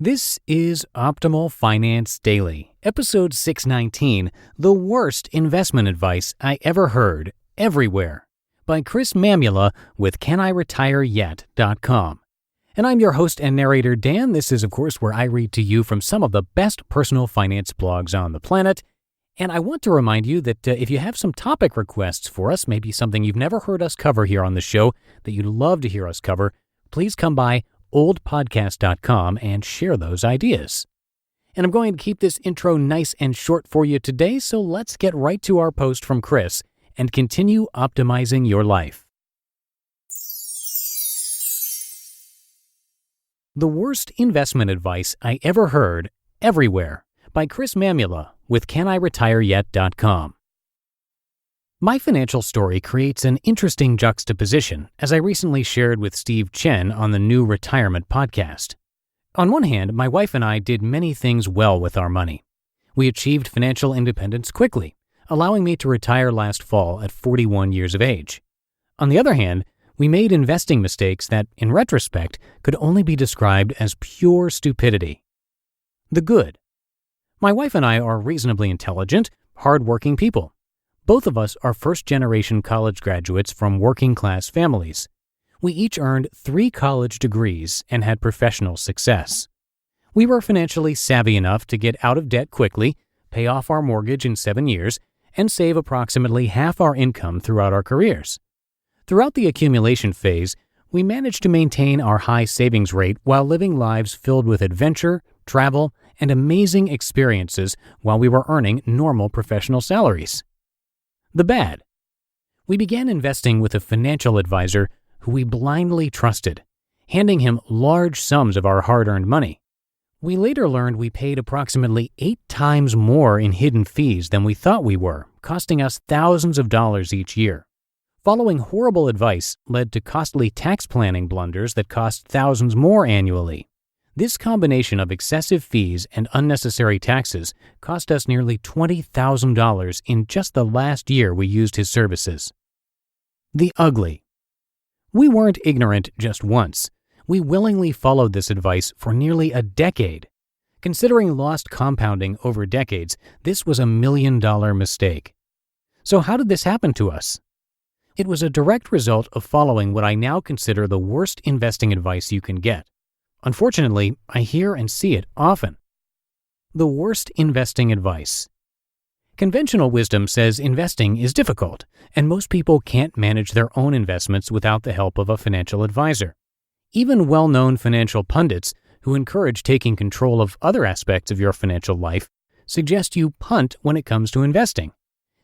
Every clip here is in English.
This is Optimal Finance Daily, episode 619, The Worst Investment Advice I Ever Heard, Everywhere, by Chris Mamula with CanIRetireYet.com. And I'm your host and narrator, Dan. This is, of course, where I read to you from some of the best personal finance blogs on the planet. And I want to remind you that if you have some topic requests for us, maybe something you've never heard us cover here on the show that you'd love to hear us cover, please come by oldpodcast.com and share those ideas. And I'm going to keep this intro nice and short for you today, so let's get right to our post from Chris and continue optimizing your life. The Worst Investment Advice I Ever Heard, Everywhere, by Chris Mamula with CanIRetireYet.com. My financial story creates an interesting juxtaposition, as I recently shared with Steve Chen on the New Retirement podcast. On one hand, my wife and I did many things well with our money. We achieved financial independence quickly, allowing me to retire last fall at 41 years of age. On the other hand, we made investing mistakes that, in retrospect, could only be described as pure stupidity. The good. My wife and I are reasonably intelligent, hard-working people. Both of us are first-generation college graduates from working-class families. We each earned 3 college degrees and had professional success. We were financially savvy enough to get out of debt quickly, pay off our mortgage in 7 years, and save approximately half our income throughout our careers. Throughout the accumulation phase, we managed to maintain our high savings rate while living lives filled with adventure, travel, and amazing experiences while we were earning normal professional salaries. The bad. We began investing with a financial advisor who we blindly trusted, handing him large sums of our hard-earned money. We later learned we paid approximately 8 times more in hidden fees than we thought we were, costing us thousands of dollars each year. Following horrible advice led to costly tax planning blunders that cost thousands more annually. This combination of excessive fees and unnecessary taxes cost us nearly $20,000 in just the last year we used his services. The ugly. We weren't ignorant just once. We willingly followed this advice for nearly a decade. Considering lost compounding over decades, this was a $1 million mistake. So how did this happen to us? It was a direct result of following what I now consider the worst investing advice you can get. Unfortunately, I hear and see it often. The worst investing advice. Conventional wisdom says investing is difficult, and most people can't manage their own investments without the help of a financial advisor. Even well-known financial pundits who encourage taking control of other aspects of your financial life suggest you punt when it comes to investing.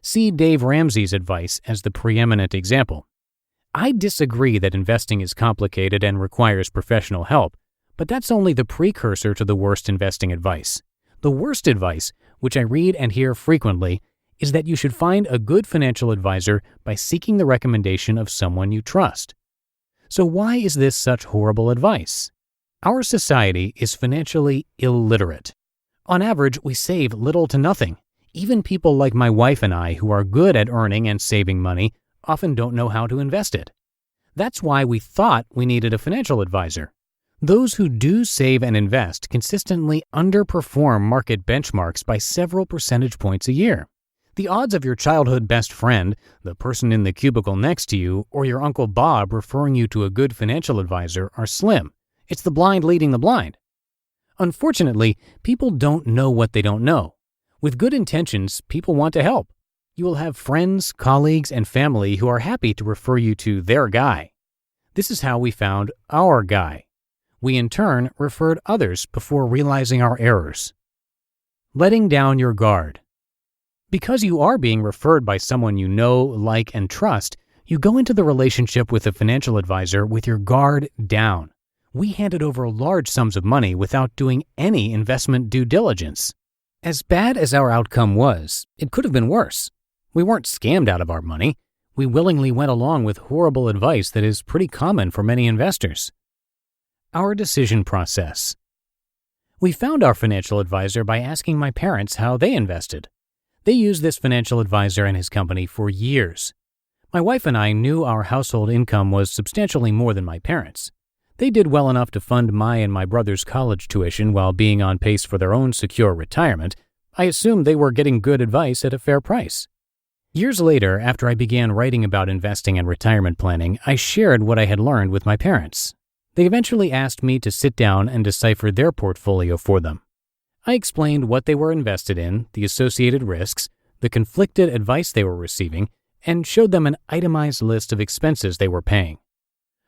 See Dave Ramsey's advice as the preeminent example. I disagree that investing is complicated and requires professional help, but that's only the precursor to the worst investing advice. The worst advice, which I read and hear frequently, is that you should find a good financial advisor by seeking the recommendation of someone you trust. So why is this such horrible advice? Our society is financially illiterate. On average, we save little to nothing. Even people like my wife and I, who are good at earning and saving money, often don't know how to invest it. That's why we thought we needed a financial advisor. Those who do save and invest consistently underperform market benchmarks by several percentage points a year. The odds of your childhood best friend, the person in the cubicle next to you, or your Uncle Bob referring you to a good financial advisor are slim. It's the blind leading the blind. Unfortunately, people don't know what they don't know. With good intentions, people want to help. You will have friends, colleagues, and family who are happy to refer you to their guy. This is how we found our guy. We in turn referred others before realizing our errors. Letting down your guard. Because you are being referred by someone you know, like, and trust, you go into the relationship with a financial advisor with your guard down. We handed over large sums of money without doing any investment due diligence. As bad as our outcome was, it could have been worse. We weren't scammed out of our money. We willingly went along with horrible advice that is pretty common for many investors. Our decision process. We found our financial advisor by asking my parents how they invested. They used this financial advisor and his company for years. My wife and I knew our household income was substantially more than my parents. They did well enough to fund my and my brother's college tuition while being on pace for their own secure retirement. I assumed they were getting good advice at a fair price. Years later, after I began writing about investing and retirement planning, I shared what I had learned with my parents. They eventually asked me to sit down and decipher their portfolio for them. I explained what they were invested in, the associated risks, the conflicted advice they were receiving, and showed them an itemized list of expenses they were paying.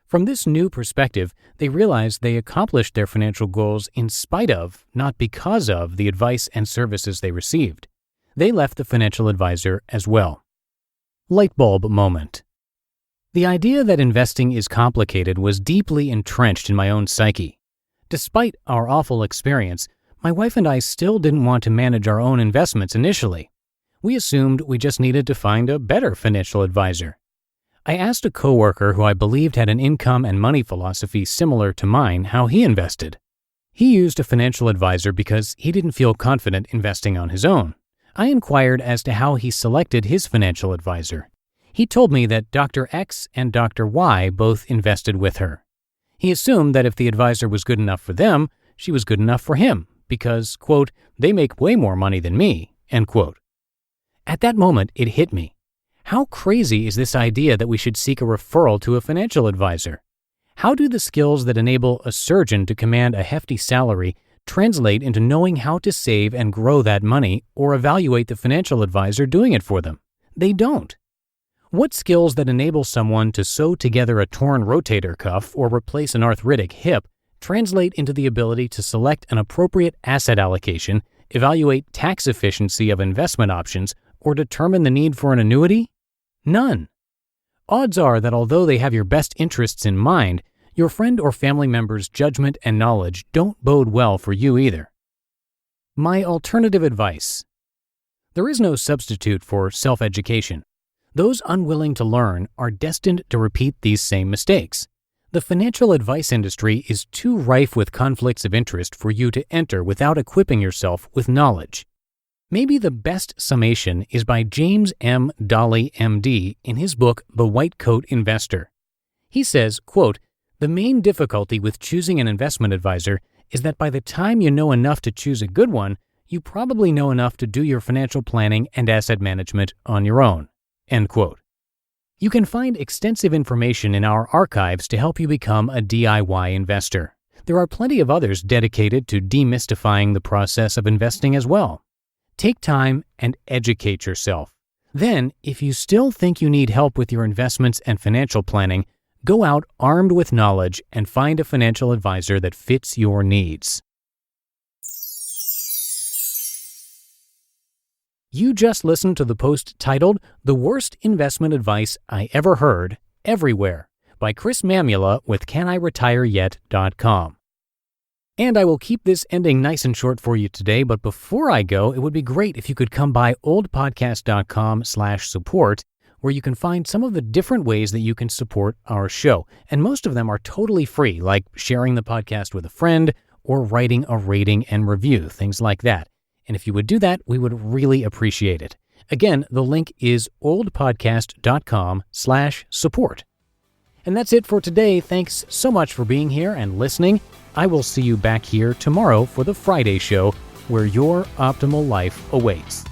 From this new perspective, they realized they accomplished their financial goals in spite of, not because of, the advice and services they received. They left the financial advisor as well. Light bulb moment. The idea that investing is complicated was deeply entrenched in my own psyche. Despite our awful experience, my wife and I still didn't want to manage our own investments initially. We assumed we just needed to find a better financial advisor. I asked a coworker who I believed had an income and money philosophy similar to mine how he invested. He used a financial advisor because he didn't feel confident investing on his own. I inquired as to how he selected his financial advisor. He told me that Dr. X and Dr. Y both invested with her. He assumed that if the advisor was good enough for them, she was good enough for him because, quote, they make way more money than me, end quote. At that moment, it hit me. How crazy is this idea that we should seek a referral to a financial advisor? How do the skills that enable a surgeon to command a hefty salary translate into knowing how to save and grow that money or evaluate the financial advisor doing it for them? They don't. What skills that enable someone to sew together a torn rotator cuff or replace an arthritic hip translate into the ability to select an appropriate asset allocation, evaluate tax efficiency of investment options, or determine the need for an annuity? None. Odds are that although they have your best interests in mind, your friend or family member's judgment and knowledge don't bode well for you either. My alternative advice. There is no substitute for self-education. Those unwilling to learn are destined to repeat these same mistakes. The financial advice industry is too rife with conflicts of interest for you to enter without equipping yourself with knowledge. Maybe the best summation is by James M. Dolly, MD, in his book, The White Coat Investor. He says, quote, the main difficulty with choosing an investment advisor is that by the time you know enough to choose a good one, you probably know enough to do your financial planning and asset management on your own, end quote. You can find extensive information in our archives to help you become a DIY investor. There are plenty of others dedicated to demystifying the process of investing as well. Take time and educate yourself. Then, if you still think you need help with your investments and financial planning, go out armed with knowledge and find a financial advisor that fits your needs. You just listened to the post titled The Worst Investment Advice I Ever Heard, Everywhere by Chris Mamula with CanIRetireYet.com. And I will keep this ending nice and short for you today, but before I go, it would be great if you could come by oldpodcast.com/support, where you can find some of the different ways that you can support our show. And most of them are totally free, like sharing the podcast with a friend or writing a rating and review, things like that. And if you would do that, we would really appreciate it. Again, the link is oldpodcast.com/support. And that's it for today. Thanks so much for being here and listening. I will see you back here tomorrow for the Friday show, where your optimal life awaits.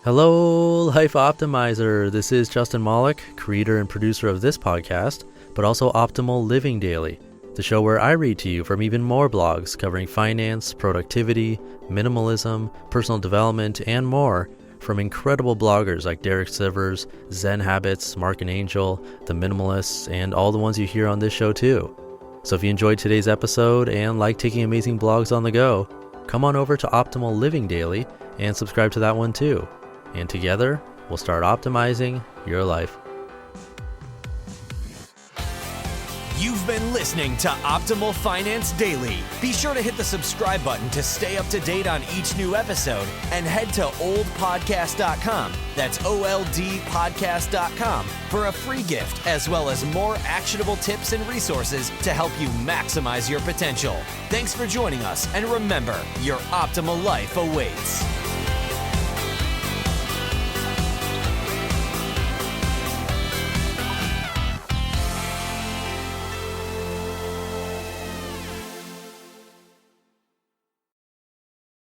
Hello, Life Optimizer. This is Justin Malik, creator and producer of this podcast, but also Optimal Living Daily, the show where I read to you from even more blogs covering finance, productivity, minimalism, personal development, and more from incredible bloggers like Derek Sivers, Zen Habits, Mark and Angel, The Minimalists, and all the ones you hear on this show too. So if you enjoyed today's episode and like taking amazing blogs on the go, come on over to Optimal Living Daily and subscribe to that one too. And together, we'll start optimizing your life. You've been listening to Optimal Finance Daily. Be sure to hit the subscribe button to stay up to date on each new episode and head to oldpodcast.com. That's OLDpodcast.com for a free gift as well as more actionable tips and resources to help you maximize your potential. Thanks for joining us, and remember, your optimal life awaits.